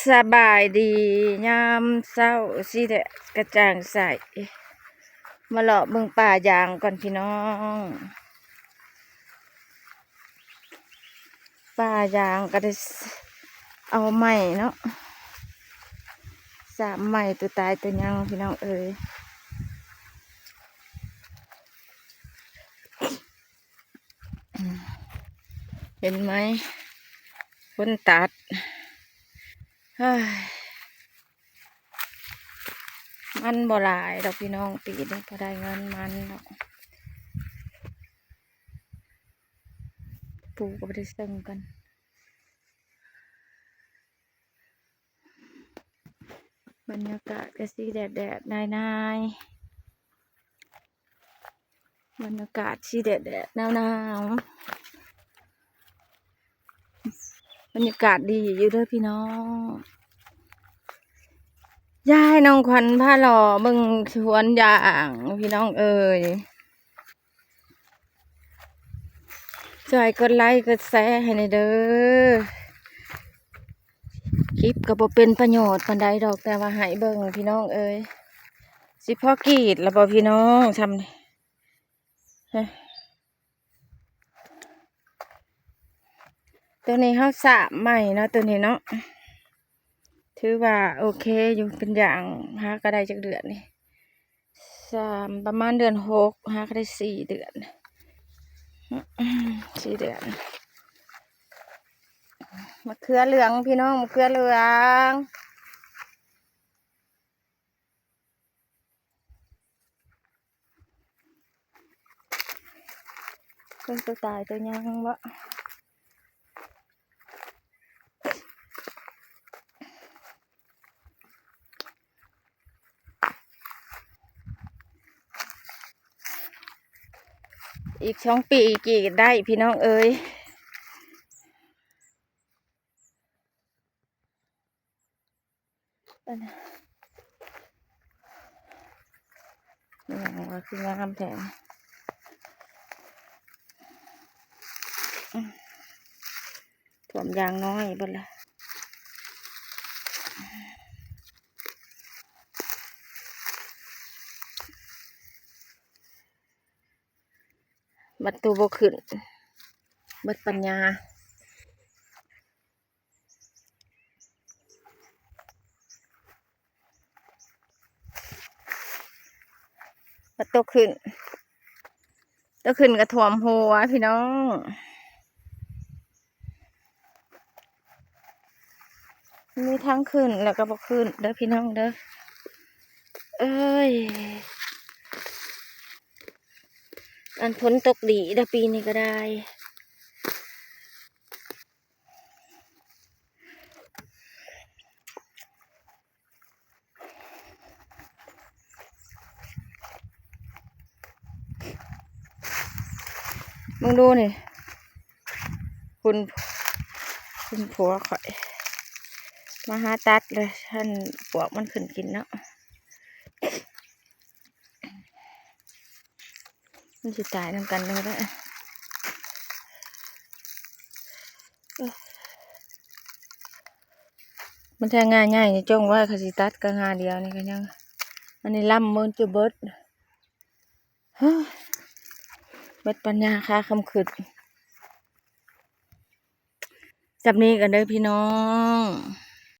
สบายดียามเช้าสิแดดกระจ่างใสมาเลาะเบิ่งป่ายางก่อนพี่น้องป่ายางก็ได้เอาไม้เนาะ3 ไม้ตัวตายตัวยังพี่น้องเอ้ยเห็นไหมคนตัดเฮ้ยมันบ่หลายดอกพี่น้องปีนี้พอได้เงินมันเนาะปูก็ไม่ได้ซึ่งกันบรรยากาศก็สีแดดนายบรรยากาศสีแดดหนาวบรรยากาศดีอยู่เด้อพี่น้องยายน้องขวัญพาหล่อเบิ่งสวนยางพี่น้องเอ๋ยช่วยกดไลค์กดแชร์ให้หน่อยเด้อคลิปก็บ่เป็นประโยชน์ปานใดดอกแต่ว่าให้เบิ่งพี่น้องเอ๋ยสิพ่อกรีดแล้วบ่พี่น้องทำตัวนี้เขาสามใหม่เนาะตัวนี้เนาะถือว่าโอเคอยู่เป็นอย่างหาก็ได้จากเดือนนี่ประมาณเดือน6หาก็ได้4 เดือน4 เดือนมะเขือเหลืองพี่น้องมะเขือเหลืองเพิ่งตัวตายตัวยังวะอีก2 ปีกี่ได้พี่น้องเอ้ยนี่ว่าคืองามแท้ถ่วมยางน้อยบ่ละบัดตัวบ่ขึ้นเบิดปัญญาบัดตัวขึ้นกระถ่วมหัวพี่น้องมีทั้งขึ้นแล้วก็บ่ขึ้นเด้อพี่น้องเด้อเอ้ยอันฝนตกดีเด้อปีนี้ก็ได้มึงดูนี่คุณผัวข่อยมาหาตัดเลยท่านปวกมันขึ้นกินเนาะมันจะตายน้ำกันเลยนะมันแทงง่ายๆนี่จ้องว่าเขาสิตัดกันงานเดียวนี่ก็ยังอันนี้ล่ำมือจะเบิดเบิดปัญญาค่าคำขึ้นจับนี้กันเด้อพี่น้อง